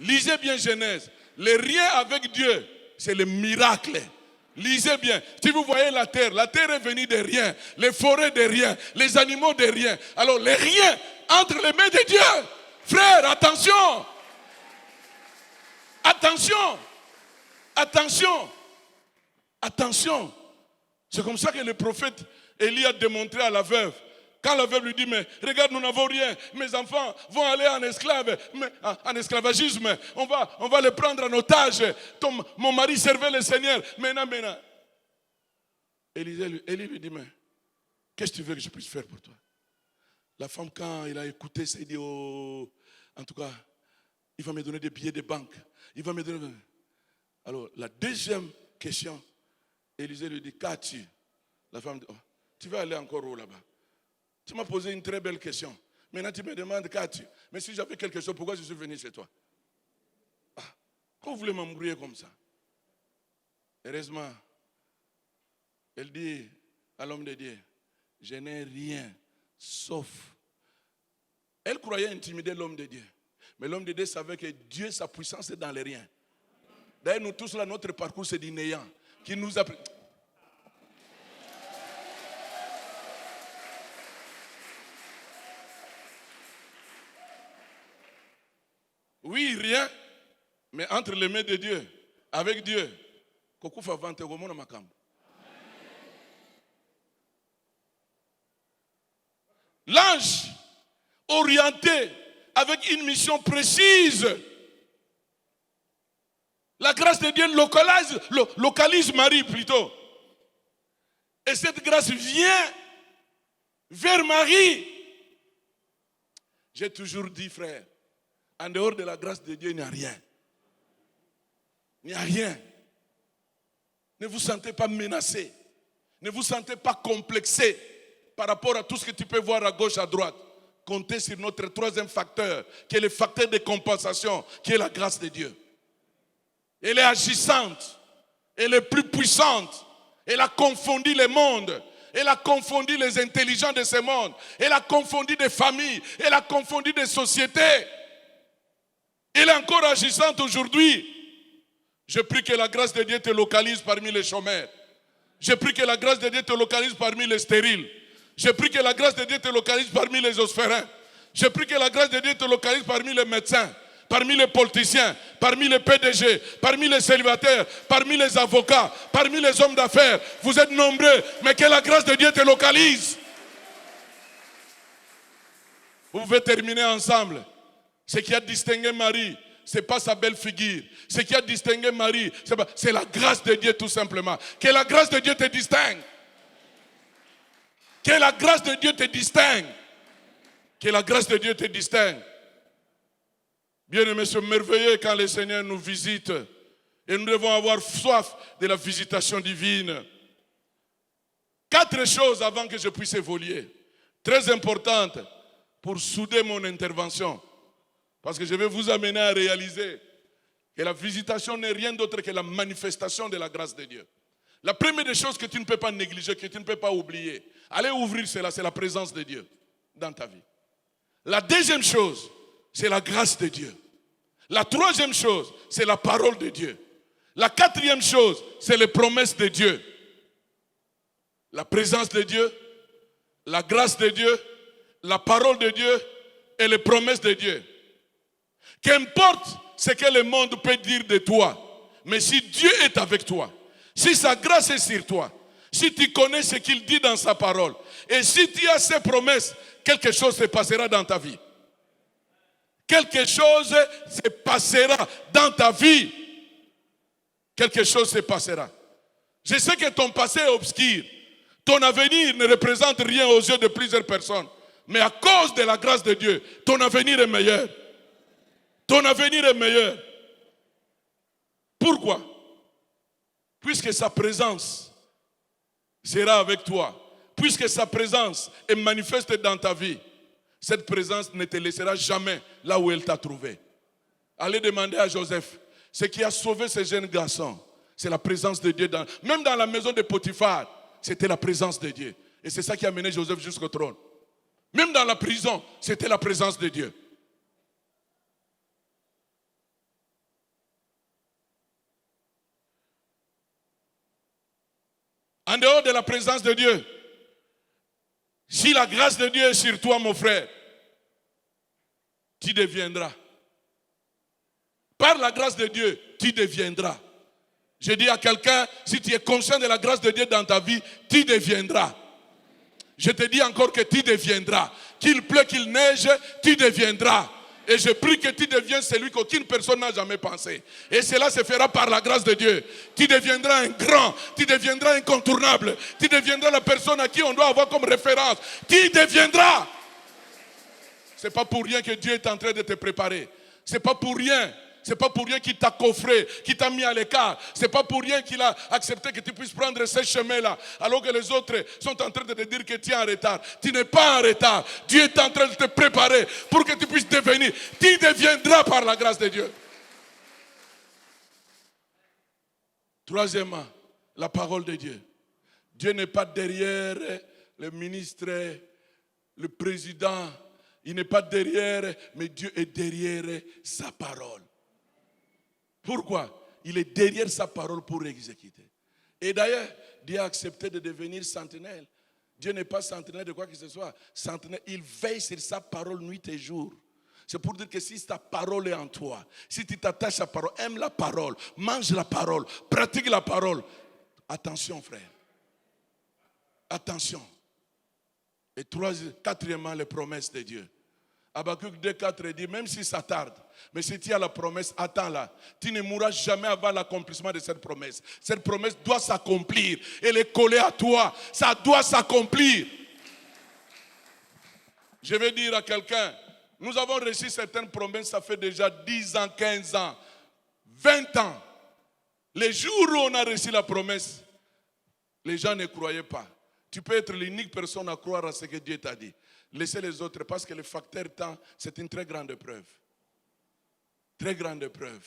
Lisez bien Genèse. Les riens avec Dieu, c'est le miracle. Lisez bien. Si vous voyez la terre est venue de rien. Les forêts de rien. Les animaux de rien. Alors les riens entre les mains de Dieu. Frère, attention. Attention, attention, attention. C'est comme ça que le prophète Élie a démontré à la veuve. Quand la veuve lui dit, mais regarde, nous n'avons rien, mes enfants vont aller en esclavagisme, on va les prendre en otage, mon mari servait le Seigneur, maintenant. Élie lui dit, mais qu'est-ce que tu veux que je puisse faire pour toi? La femme, quand il a écouté, s'est dit, oh, en tout cas, il va me donner des billets de banque, il va me donner... Alors, la deuxième question, Élisée lui dit, qu'as-tu? La femme dit, oh, tu vas aller encore où là-bas? Tu m'as posé une très belle question. Maintenant, tu me demandes qu'as-tu? Mais si j'avais quelque chose, pourquoi je suis venu chez toi? Pourquoi vous voulez m'embrouiller comme ça? Heureusement, elle dit à l'homme de Dieu, je n'ai rien, sauf. Elle croyait intimider l'homme de Dieu. Mais l'homme de Dieu savait que Dieu, sa puissance est dans les riens. D'ailleurs, nous tous là, notre parcours, c'est du néant. Qui nous a... Oui, rien, mais entre les mains de Dieu, avec Dieu, l'ange orienté avec une mission précise. La grâce de Dieu localise Marie plutôt. Et cette grâce vient vers Marie. J'ai toujours dit, frère, en dehors de la grâce de Dieu, il n'y a rien. Il n'y a rien. Ne vous sentez pas menacé. Ne vous sentez pas complexé par rapport à tout ce que tu peux voir à gauche, à droite. Comptez sur notre troisième facteur, qui est le facteur de compensation, qui est la grâce de Dieu. Elle est agissante. Elle est plus puissante. Elle a confondu les mondes. Elle a confondu les intelligents de ce monde. Elle a confondu des familles. Elle a confondu des sociétés. Elle est encore agissante aujourd'hui. Je prie que la grâce de Dieu te localise parmi les chômeurs. Je prie que la grâce de Dieu te localise parmi les stériles. Je prie que la grâce de Dieu te localise parmi les orphelins. Je prie que la grâce de Dieu te localise parmi les médecins, parmi les politiciens, parmi les PDG, parmi les célibataires, parmi les avocats, parmi les hommes d'affaires. Vous êtes nombreux, mais que la grâce de Dieu te localise. Vous pouvez terminer ensemble. Ce qui a distingué Marie, ce n'est pas sa belle figure. Ce qui a distingué Marie, c'est la grâce de Dieu tout simplement. Que la grâce de Dieu te distingue. Que la grâce de Dieu te distingue. Que la grâce de Dieu te distingue. Bien-aimés, c'est merveilleux quand le Seigneur nous visite. Et nous devons avoir soif de la visitation divine. 4 choses avant que je puisse évoluer. Très importantes pour souder mon intervention. Parce que je vais vous amener à réaliser que la visitation n'est rien d'autre que la manifestation de la grâce de Dieu. La première des choses que tu ne peux pas négliger, que tu ne peux pas oublier, allez ouvrir cela, c'est la présence de Dieu dans ta vie. La deuxième chose, c'est la grâce de Dieu. La troisième chose, c'est la parole de Dieu. La quatrième chose, c'est les promesses de Dieu. La présence de Dieu, la grâce de Dieu, la parole de Dieu et les promesses de Dieu. Qu'importe ce que le monde peut dire de toi, mais si Dieu est avec toi, si sa grâce est sur toi, si tu connais ce qu'il dit dans sa parole, et si tu as ses promesses, quelque chose se passera dans ta vie. Quelque chose se passera dans ta vie. Quelque chose se passera. Je sais que ton passé est obscur. Ton avenir ne représente rien aux yeux de plusieurs personnes. Mais à cause de la grâce de Dieu, ton avenir est meilleur. Ton avenir est meilleur. Pourquoi? Puisque sa présence sera avec toi. Puisque sa présence est manifeste dans ta vie. Cette présence ne te laissera jamais là où elle t'a trouvé. Allez demander à Joseph. Ce qui a sauvé ces jeunes garçons, c'est la présence de Dieu. Même dans la maison de Potiphar, c'était la présence de Dieu. Et c'est ça qui a mené Joseph jusqu'au trône. Même dans la prison, c'était la présence de Dieu. En dehors de la présence de Dieu, si la grâce de Dieu est sur toi, mon frère, tu deviendras Par la grâce de Dieu, tu deviendras. Je dis à quelqu'un, si tu es conscient de la grâce de Dieu dans ta vie, tu deviendras. Je te dis encore que tu deviendras. Qu'il pleuve, qu'il neige, tu deviendras. Et je prie que tu deviennes celui qu'aucune personne n'a jamais pensé. Et cela se fera par la grâce de Dieu. Tu deviendras un grand, tu deviendras incontournable. Tu deviendras la personne à qui on doit avoir comme référence. Tu deviendras. Ce n'est pas pour rien que Dieu est en train de te préparer. Ce n'est pas pour rien. Ce n'est pas pour rien qu'il t'a coffré, qu'il t'a mis à l'écart. Ce n'est pas pour rien qu'il a accepté que tu puisses prendre ce chemin-là, alors que les autres sont en train de te dire que tu es en retard. Tu n'es pas en retard. Dieu est en train de te préparer pour que tu puisses devenir. Tu deviendras par la grâce de Dieu. Troisièmement, la parole de Dieu. Dieu n'est pas derrière le ministre, le président. Il n'est pas derrière, mais Dieu est derrière sa parole. Pourquoi? Il est derrière sa parole pour exécuter. Et d'ailleurs, Dieu a accepté de devenir sentinelle. Dieu n'est pas sentinelle de quoi que ce soit. Sentinelle, il veille sur sa parole nuit et jour. C'est pour dire que si ta parole est en toi, si tu t'attaches à la parole, aime la parole, mange la parole, pratique la parole. Attention frère. Attention. Et quatrièmement, les promesses de Dieu. Habakkuk 2,4 dit, même si ça tarde, mais si tu as la promesse, attends-la. Tu ne mourras jamais avant l'accomplissement de cette promesse. Cette promesse doit s'accomplir. Elle est collée à toi. Ça doit s'accomplir. Je vais dire à quelqu'un, nous avons reçu certaines promesses, ça fait déjà 10 ans, 15 ans, 20 ans. Les jours où on a reçu la promesse, les gens ne croyaient pas. Tu peux être l'unique personne à croire à ce que Dieu t'a dit. Laissez les autres parce que le facteur temps, c'est une très grande preuve. Très grande preuve.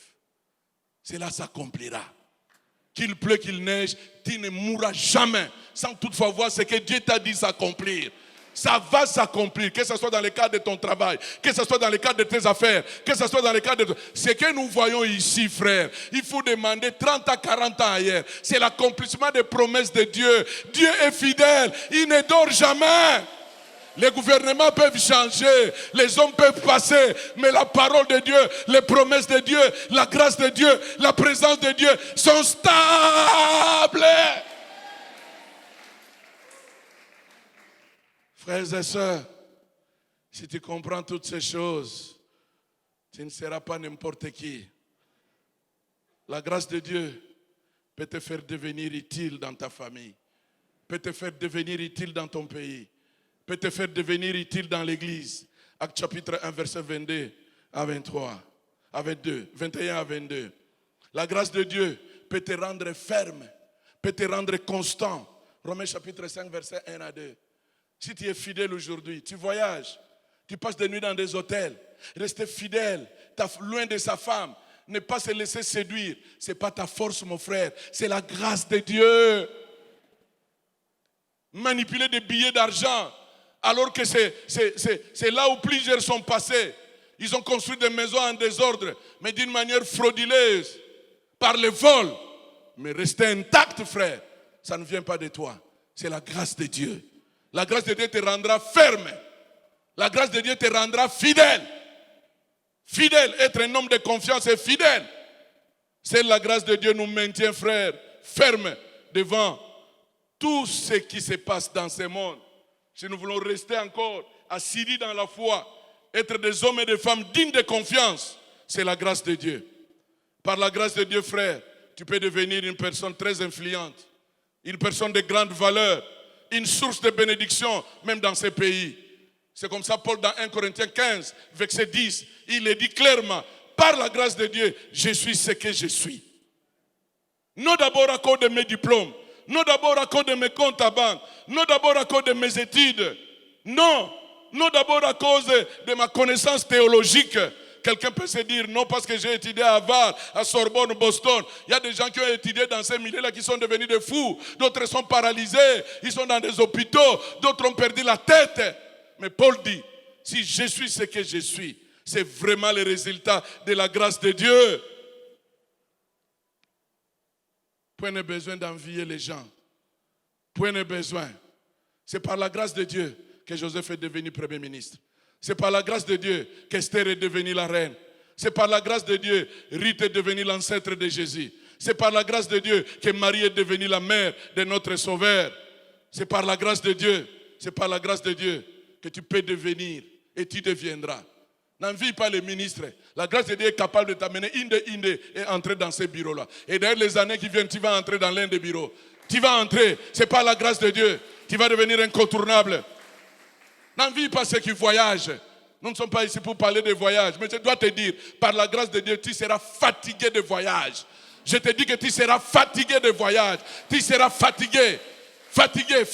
Cela s'accomplira. Qu'il pleuve, qu'il neige, tu ne mourras jamais sans toutefois voir ce que Dieu t'a dit s'accomplir. Ça va s'accomplir, que ce soit dans le cadre de ton travail, que ce soit dans le cadre de tes affaires, que ce soit dans le cadre de... Ce que nous voyons ici, frère, il faut demander 30 à 40 ans ailleurs. C'est l'accomplissement des promesses de Dieu. Dieu est fidèle, il ne dort jamais. Les gouvernements peuvent changer, les hommes peuvent passer, mais la parole de Dieu, les promesses de Dieu, la grâce de Dieu, la présence de Dieu sont stables. Frères et sœurs, si tu comprends toutes ces choses, tu ne seras pas n'importe qui. La grâce de Dieu peut te faire devenir utile dans ta famille, peut te faire devenir utile dans ton pays, peut te faire devenir utile dans l'église. Actes chapitre 1, verset 22 à 23, à 22, 21 à 22. La grâce de Dieu peut te rendre ferme, peut te rendre constant. Romains chapitre 5, verset 1 à 2. Si tu es fidèle aujourd'hui, tu voyages, tu passes des nuits dans des hôtels, rester fidèle, loin de sa femme, ne pas se laisser séduire. Ce n'est pas ta force, mon frère, c'est la grâce de Dieu. Manipuler des billets d'argent, alors que c'est là où plusieurs sont passés. Ils ont construit des maisons en désordre, mais d'une manière frauduleuse, par le vol. Mais rester intact, frère, ça ne vient pas de toi. C'est la grâce de Dieu. La grâce de Dieu te rendra ferme. La grâce de Dieu te rendra fidèle. Fidèle, être un homme de confiance et fidèle. C'est la grâce de Dieu nous maintient, frère, ferme devant tout ce qui se passe dans ce monde. Si nous voulons rester encore assidus dans la foi, être des hommes et des femmes dignes de confiance, c'est la grâce de Dieu. Par la grâce de Dieu, frère, tu peux devenir une personne très influente, une personne de grande valeur, une source de bénédiction, même dans ces pays. C'est comme ça, Paul, dans 1 Corinthiens 15, verset 10, il le dit clairement, par la grâce de Dieu, je suis ce que je suis. Non d'abord à cause de mes diplômes, non d'abord à cause de mes comptes à banque, non d'abord à cause de mes études, non d'abord à cause de ma connaissance théologique. Quelqu'un peut se dire, non parce que j'ai étudié à Harvard, à Sorbonne, Boston. Il y a des gens qui ont étudié dans ces milieux-là qui sont devenus des fous. D'autres sont paralysés, ils sont dans des hôpitaux, d'autres ont perdu la tête. Mais Paul dit, si je suis ce que je suis, c'est vraiment le résultat de la grâce de Dieu. Point de besoin d'envier les gens. Point de besoin. C'est par la grâce de Dieu que Joseph est devenu Premier ministre. C'est par la grâce de Dieu qu'Esther est devenue la reine. C'est par la grâce de Dieu, Ruth est devenue l'ancêtre de Jésus. C'est par la grâce de Dieu que Marie est devenue la mère de notre Sauveur. C'est par la grâce de Dieu, c'est par la grâce de Dieu que tu peux devenir et tu deviendras. N'envie pas les ministres. La grâce de Dieu est capable de t'amener et entrer dans ces bureaux-là. Et d'ailleurs, les années qui viennent, tu vas entrer dans l'un des bureaux. Tu vas entrer, c'est par la grâce de Dieu. Tu vas devenir incontournable. N'envie pas ceux qui voyagent. Nous ne sommes pas ici pour parler de voyage. Mais je dois te dire, par la grâce de Dieu, tu seras fatigué de voyage. Je te dis que tu seras fatigué de voyage. Tu seras fatigué. Fatigué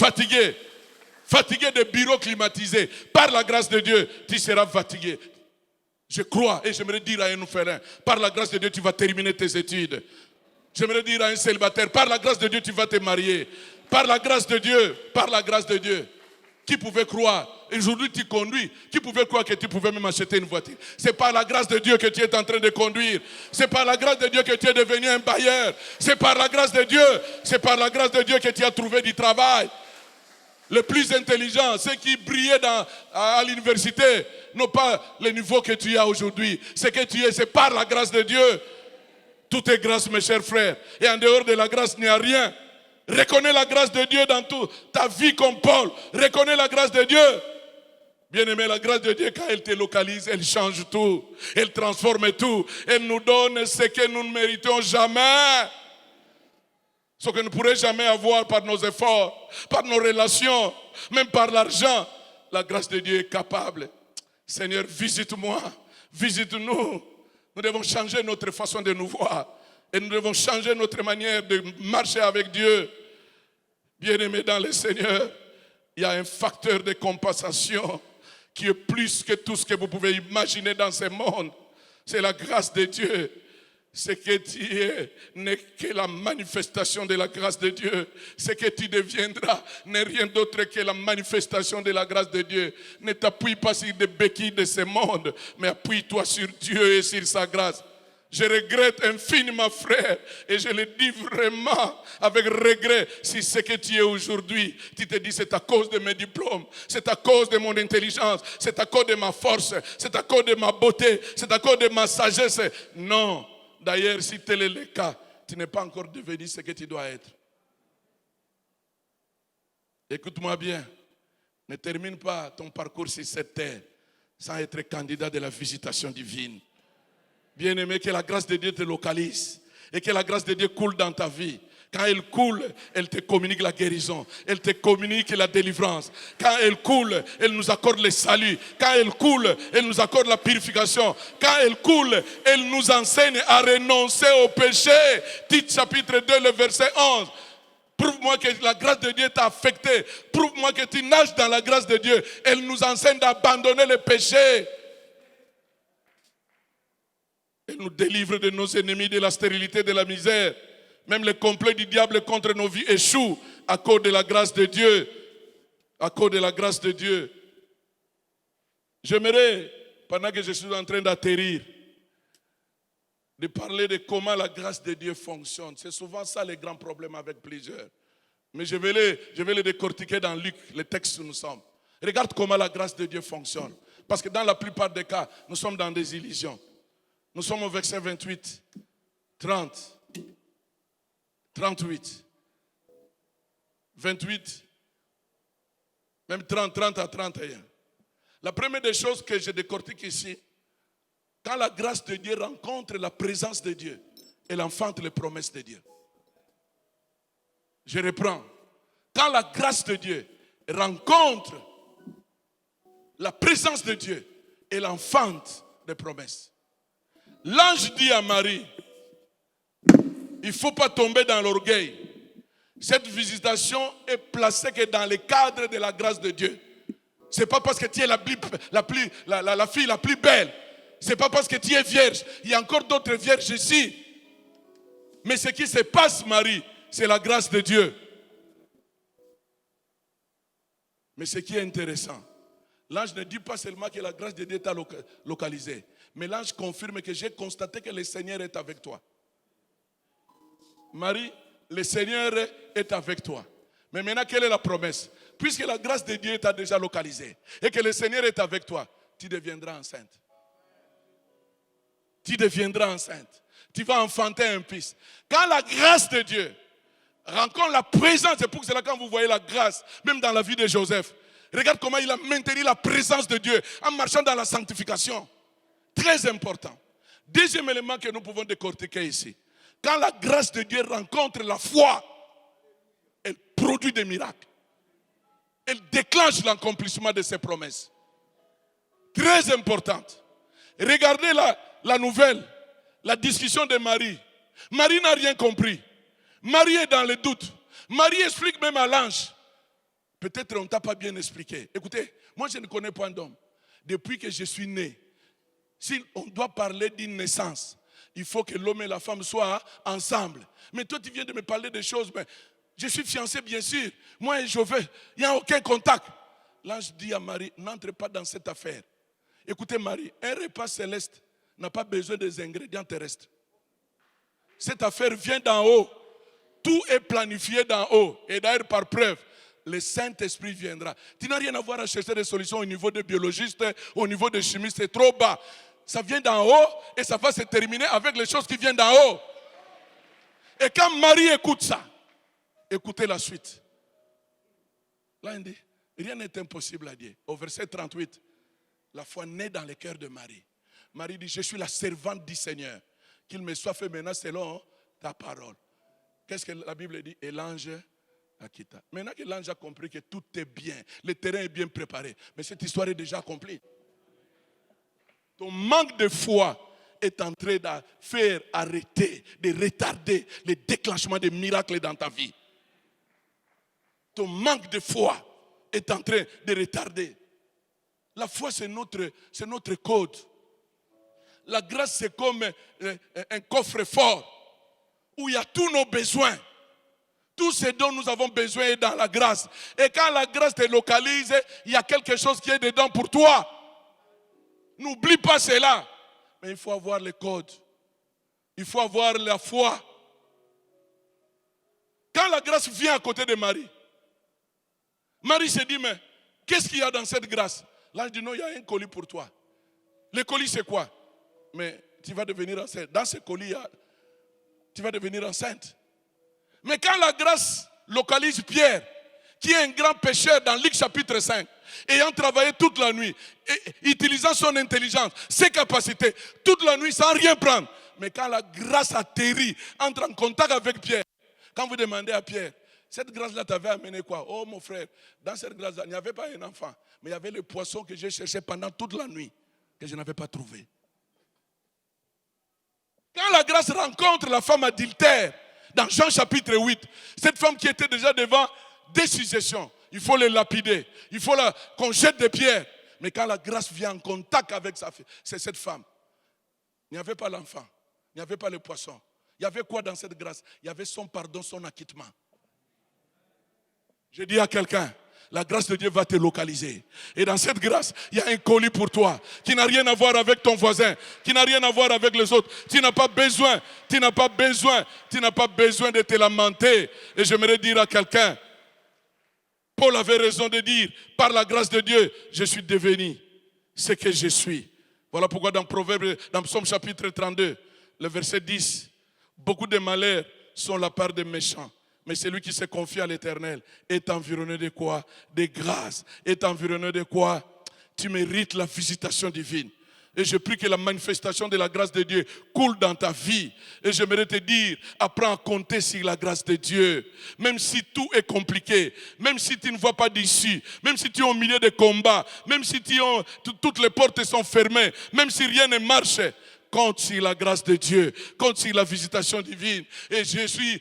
de bureaux climatisés. Par la grâce de Dieu, tu seras fatigué. Je crois et j'aimerais dire à un orphelin, par la grâce de Dieu, tu vas terminer tes études. J'aimerais dire à un célibataire, par la grâce de Dieu, tu vas te marier. Par la grâce de Dieu, par la grâce de Dieu. Qui pouvait croire? Aujourd'hui, tu conduis. Qui pouvait croire que tu pouvais même acheter une voiture? C'est par la grâce de Dieu que tu es en train de conduire. C'est par la grâce de Dieu que tu es devenu un bailleur. C'est par la grâce de Dieu. C'est par la grâce de Dieu que tu as trouvé du travail. Les plus intelligents, ceux qui brillaient à l'université, n'ont pas le niveau que tu as aujourd'hui. Ce que tu es, c'est par la grâce de Dieu. Tout est grâce, mes chers frères. Et en dehors de la grâce, il n'y a rien. Reconnais la grâce de Dieu dans toute ta vie comme Paul. Reconnais la grâce de Dieu. Bien-aimé, la grâce de Dieu, quand elle te localise, elle change tout. Elle transforme tout. Elle nous donne ce que nous ne méritons jamais. Ce que nous ne pourrions jamais avoir par nos efforts, par nos relations, même par l'argent. La grâce de Dieu est capable. Seigneur, visite-moi, visite-nous. Nous devons changer notre façon de nous voir. Et nous devons changer notre manière de marcher avec Dieu. Bien-aimés dans le Seigneur, il y a un facteur de compensation qui est plus que tout ce que vous pouvez imaginer dans ce monde. C'est la grâce de Dieu. Ce que tu es n'est que la manifestation de la grâce de Dieu. Ce que tu deviendras n'est rien d'autre que la manifestation de la grâce de Dieu. Ne t'appuie pas sur des béquilles de ce monde, mais appuie-toi sur Dieu et sur sa grâce. Je regrette infiniment, frère, et je le dis vraiment avec regret, si ce que tu es aujourd'hui, tu te dis c'est à cause de mes diplômes, c'est à cause de mon intelligence, c'est à cause de ma force, c'est à cause de ma beauté, c'est à cause de ma sagesse. Non. D'ailleurs, si tel est le cas, tu n'es pas encore devenu ce que tu dois être. Écoute-moi bien, ne termine pas ton parcours sur cette terre sans être candidat de la visitation divine. Bien-aimé, que la grâce de Dieu te localise et que la grâce de Dieu coule dans ta vie. Quand elle coule, elle te communique la guérison, elle te communique la délivrance. Quand elle coule, elle nous accorde le salut. Quand elle coule, elle nous accorde la purification. Quand elle coule, elle nous enseigne à renoncer au péché. Tite chapitre 2, le verset 11. Prouve-moi que la grâce de Dieu t'a affecté. Prouve-moi que tu nages dans la grâce de Dieu. Elle nous enseigne d'abandonner le péché. Elle nous délivre de nos ennemis, de la stérilité, de la misère. Même le complot du diable contre nos vies échoue à cause de la grâce de Dieu. À cause de la grâce de Dieu. J'aimerais, pendant que je suis en train d'atterrir, de parler de comment la grâce de Dieu fonctionne. C'est souvent ça les grands problèmes avec plusieurs. Mais je vais les décortiquer dans Luc, le texte où nous sommes. Regarde comment la grâce de Dieu fonctionne. Parce que dans la plupart des cas, nous sommes dans des illusions. Nous sommes au verset 28, 30, 38, 28, même 30 à 31. La première des choses que je décortique ici, quand la grâce de Dieu rencontre la présence de Dieu, elle enfante les promesses de Dieu. Je reprends. Quand la grâce de Dieu rencontre la présence de Dieu, elle enfante des promesses. L'ange dit à Marie, il ne faut pas tomber dans l'orgueil. Cette visitation est placée que dans le cadre de la grâce de Dieu. Ce n'est pas parce que tu es la fille la plus belle. Ce n'est pas parce que tu es vierge. Il y a encore d'autres vierges ici. Mais ce qui se passe, Marie, c'est la grâce de Dieu. Mais ce qui est intéressant, l'ange ne dit pas seulement que la grâce de Dieu t'a localisé. Mais l'ange confirme que j'ai constaté que le Seigneur est avec toi. Marie, le Seigneur est avec toi. Mais maintenant, quelle est la promesse? Puisque la grâce de Dieu t'a déjà localisé et que le Seigneur est avec toi, tu deviendras enceinte. tu deviendras enceinte. Tu vas enfanter un fils. Quand la grâce de Dieu rencontre la présence, c'est pour cela quand vous voyez la grâce, même dans la vie de Joseph, regarde comment il a maintenu la présence de Dieu en marchant dans la sanctification. Très important. Deuxième élément que nous pouvons décortiquer ici. Quand la grâce de Dieu rencontre la foi, elle produit des miracles. Elle déclenche l'accomplissement de ses promesses. Très importante. Regardez la nouvelle, la discussion de Marie. Marie n'a rien compris. Marie est dans le doute. Marie explique même à l'ange. Peut-être on ne t'a pas bien expliqué. Écoutez, moi je ne connais pas d'homme. Depuis que je suis né, si on doit parler d'une naissance, il faut que l'homme et la femme soient ensemble. Mais toi tu viens de me parler des choses, mais je suis fiancé bien sûr. Moi et Joseph, il n'y a aucun contact. L'ange dit à Marie, n'entre pas dans cette affaire. Écoutez Marie, un repas céleste n'a pas besoin des ingrédients terrestres. Cette affaire vient d'en haut. Tout est planifié d'en haut. Et d'ailleurs, par preuve, le Saint-Esprit viendra. Tu n'as rien à voir à chercher des solutions au niveau des biologistes, au niveau des chimistes, c'est trop bas. Ça vient d'en haut et ça va se terminer avec les choses qui viennent d'en haut. Et quand Marie écoute ça, écoutez la suite. Là, il dit, rien n'est impossible à Dieu. Au verset 38, la foi naît dans le cœur de Marie. Marie dit, je suis la servante du Seigneur. Qu'il me soit fait maintenant selon ta parole. Qu'est-ce que la Bible dit? Et l'ange a quitté. Maintenant que l'ange a compris que tout est bien, le terrain est bien préparé, mais cette histoire est déjà accomplie. Ton manque de foi est en train de faire arrêter, de retarder le déclenchement des miracles dans ta vie. Ton manque de foi est en train de retarder. La foi, c'est notre code. La grâce, c'est comme un coffre-fort où il y a tous nos besoins. Tout ce dont nous avons besoin est dans la grâce. Et quand la grâce te localise, il y a quelque chose qui est dedans pour toi. N'oublie pas cela. Mais il faut avoir le code. Il faut avoir la foi. Quand la grâce vient à côté de Marie, Marie se dit, mais qu'est-ce qu'il y a dans cette grâce? L'ange dit, non, il y a un colis pour toi. Le colis, c'est quoi? Mais tu vas devenir enceinte. Dans ce colis, tu vas devenir enceinte. Mais quand la grâce localise Pierre, qui est un grand pécheur dans Luc chapitre 5, ayant travaillé toute la nuit, et utilisant son intelligence, ses capacités, toute la nuit sans rien prendre. Mais quand la grâce atterrit, entre en contact avec Pierre, quand vous demandez à Pierre, cette grâce-là t'avait amené quoi? Oh mon frère, dans cette grâce-là, il n'y avait pas un enfant, mais il y avait le poisson que j'ai cherché pendant toute la nuit, que je n'avais pas trouvé. Quand la grâce rencontre la femme adultère, dans Jean chapitre 8, cette femme qui était déjà devant des suggestions, il faut les lapider, il faut qu'on jette des pierres. Mais quand la grâce vient en contact avec cette femme, il n'y avait pas l'enfant, il n'y avait pas le poisson. Il y avait quoi dans cette grâce? Il y avait son pardon, son acquittement. Je dis à quelqu'un, la grâce de Dieu va te localiser. Et dans cette grâce, il y a un colis pour toi qui n'a rien à voir avec ton voisin, qui n'a rien à voir avec les autres. Tu n'as pas besoin de te lamenter. Et j'aimerais dire à quelqu'un, Paul avait raison de dire, par la grâce de Dieu, je suis devenu ce que je suis. Voilà pourquoi dans Psaume chapitre 32, le verset 10, beaucoup de malheurs sont la part des méchants. Mais celui qui se confie à l'Éternel est environné de quoi? De grâce. Est environné de quoi? Tu mérites la visitation divine. Et je prie que la manifestation de la grâce de Dieu coule dans ta vie. Et j'aimerais te dire, apprends à compter sur la grâce de Dieu. Même si tout est compliqué, même si tu ne vois pas d'issue, même si tu es au milieu de combats, même si toutes les portes sont fermées, même si rien ne marche, compte sur la grâce de Dieu, compte sur la visitation divine. Et je suis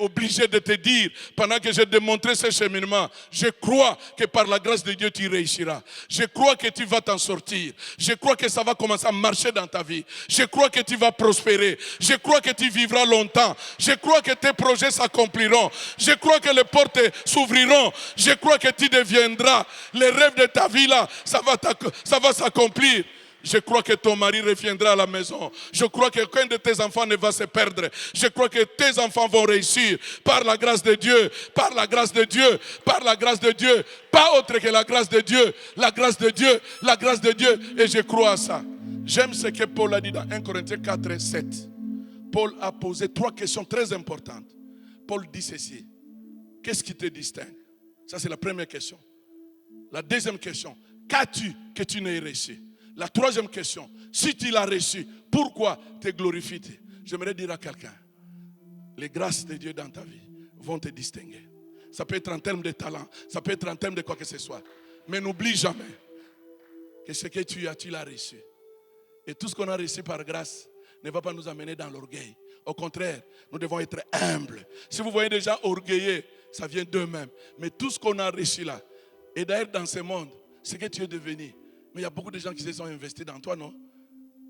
obligé de te dire, pendant que j'ai démontré ce cheminement, je crois que par la grâce de Dieu tu réussiras. Je crois que tu vas t'en sortir. Je crois que ça va commencer à marcher dans ta vie. Je crois que tu vas prospérer. Je crois que tu vivras longtemps. Je crois que tes projets s'accompliront. Je crois que les portes s'ouvriront. Je crois que tu deviendras. Les rêves de ta vie là, ça va s'accomplir. Je crois que ton mari reviendra à la maison. Je crois qu'aucun de tes enfants ne va se perdre. Je crois que tes enfants vont réussir par la grâce de Dieu, par la grâce de Dieu, par la grâce de Dieu. Pas autre que la grâce de Dieu, la grâce de Dieu, la grâce de Dieu. Et je crois à ça. J'aime ce que Paul a dit dans 1 Corinthiens 4 et 7. Paul a posé 3 questions très importantes. Paul dit ceci. Qu'est-ce qui te distingue? Ça, c'est la première question. La deuxième question. Qu'as-tu que tu n'aies reçu? La troisième question. Si tu l'as reçu, pourquoi te glorifies-tu? J'aimerais dire à quelqu'un, les grâces de Dieu dans ta vie vont te distinguer. Ça peut être en termes de talent, ça peut être en termes de quoi que ce soit. Mais n'oublie jamais que ce que tu as, tu l'as reçu. Et tout ce qu'on a reçu par grâce ne va pas nous amener dans l'orgueil. Au contraire, nous devons être humbles. Si vous voyez des gens orgueilleux, ça vient d'eux-mêmes. Mais tout ce qu'on a reçu là, et d'ailleurs dans ce monde, ce que tu es devenu. Mais il y a beaucoup de gens qui se sont investis dans toi, non?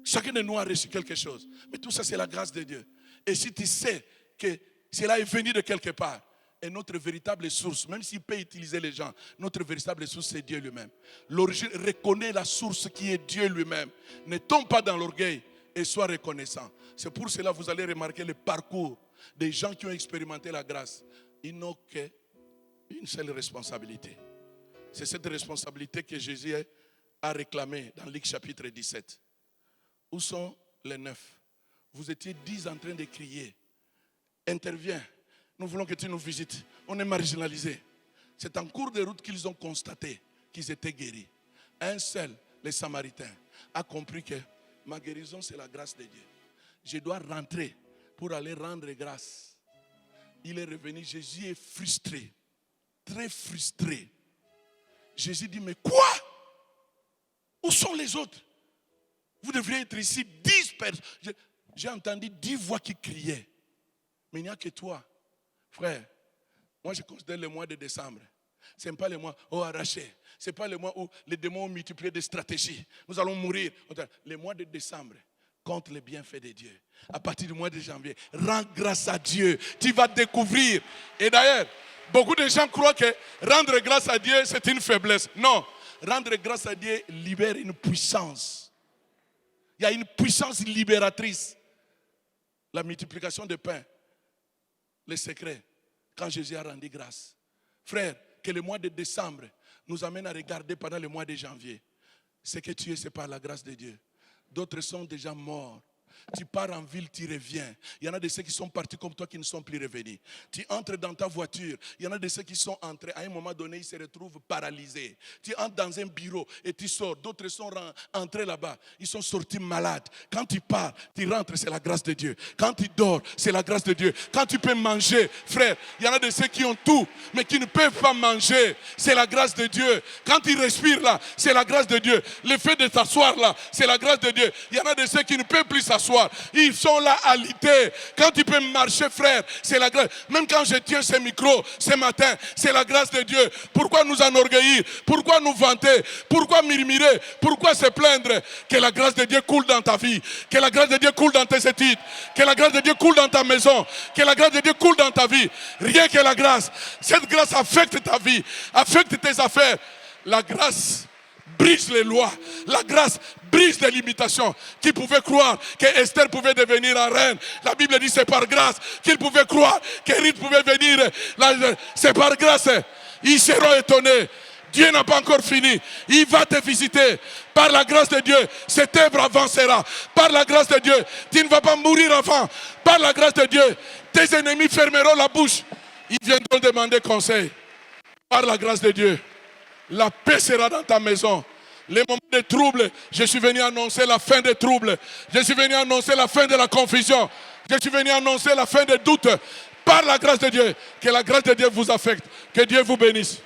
Chacun de nous a reçu quelque chose. Mais tout ça, c'est la grâce de Dieu. Et si tu sais que cela est venu de quelque part, et notre véritable source, même s'il peut utiliser les gens, notre véritable source, c'est Dieu lui-même. L'origine, reconnais la source qui est Dieu lui-même. Ne tombe pas dans l'orgueil et sois reconnaissant. C'est pour cela que vous allez remarquer le parcours des gens qui ont expérimenté la grâce. Ils n'ont qu'une seule responsabilité. C'est cette responsabilité que Jésus a réclamée dans Luc chapitre 17. Où sont les 9? Vous étiez 10 en train de crier. Interviens. Nous voulons que tu nous visites. On est marginalisés. C'est en cours de route qu'ils ont constaté qu'ils étaient guéris. Un seul, les Samaritains, a compris que ma guérison, c'est la grâce de Dieu. Je dois rentrer pour aller rendre grâce. Il est revenu. Jésus est frustré. Très frustré. Jésus dit, mais quoi? Où sont les autres? Vous devriez être ici 10 personnes. J'ai entendu 10 voix qui criaient. Mais il n'y a que toi. Frère, moi je considère le mois de décembre. Ce n'est pas le mois arraché. Ce n'est pas le mois où les démons ont multiplié des stratégies. Nous allons mourir. Le mois de décembre compte les bienfaits de Dieu. À partir du mois de janvier, rends grâce à Dieu. Tu vas découvrir. Et d'ailleurs, beaucoup de gens croient que rendre grâce à Dieu, c'est une faiblesse. Non, rendre grâce à Dieu libère une puissance. Il y a une puissance libératrice. La multiplication de pain. Le secret, quand Jésus a rendu grâce. Frère, que le mois de décembre nous amène à regarder pendant le mois de janvier. Ce que tu es, c'est par la grâce de Dieu. D'autres sont déjà morts. Tu pars en ville, tu reviens. Il y en a de ceux qui sont partis comme toi qui ne sont plus revenus. Tu entres dans ta voiture. Il y en a de ceux qui sont entrés. À un moment donné, ils se retrouvent paralysés. Tu entres dans un bureau et tu sors. D'autres sont entrés là-bas. Ils sont sortis malades. Quand tu pars, tu rentres, c'est la grâce de Dieu. Quand tu dors, c'est la grâce de Dieu. Quand tu peux manger, frère, il y en a de ceux qui ont tout, mais qui ne peuvent pas manger. C'est la grâce de Dieu. Quand tu respires là, c'est la grâce de Dieu. Le fait de t'asseoir là, c'est la grâce de Dieu. Il y en a de ceux qui ne peuvent plus s'asseoir. Ils sont là à lutter. Quand tu peux marcher, frère, c'est la grâce. Même quand je tiens ce micro ce matin, c'est la grâce de Dieu. Pourquoi nous enorgueillir? Pourquoi nous vanter? Pourquoi murmurer? Pourquoi se plaindre? Que la grâce de Dieu coule dans ta vie. Que la grâce de Dieu coule dans tes études. Que la grâce de Dieu coule dans ta maison. Que la grâce de Dieu coule dans ta vie. Rien que la grâce. Cette grâce affecte ta vie, affecte tes affaires. La grâce brise les lois. La grâce brise les limitations. Qui pouvait croire que Esther pouvait devenir un reine? La Bible dit c'est par grâce. Qu'il pouvait croire que Ruth pouvait venir? C'est par grâce. Ils seront étonnés. Dieu n'a pas encore fini. Il va te visiter. Par la grâce de Dieu, cette œuvre avancera. Par la grâce de Dieu, tu ne vas pas mourir avant. Par la grâce de Dieu, tes ennemis fermeront la bouche. Ils viendront demander conseil. Par la grâce de Dieu, la paix sera dans ta maison. Les moments de trouble, je suis venu annoncer la fin des troubles. Je suis venu annoncer la fin de la confusion. Je suis venu annoncer la fin des doutes. Par la grâce de Dieu, que la grâce de Dieu vous affecte. Que Dieu vous bénisse.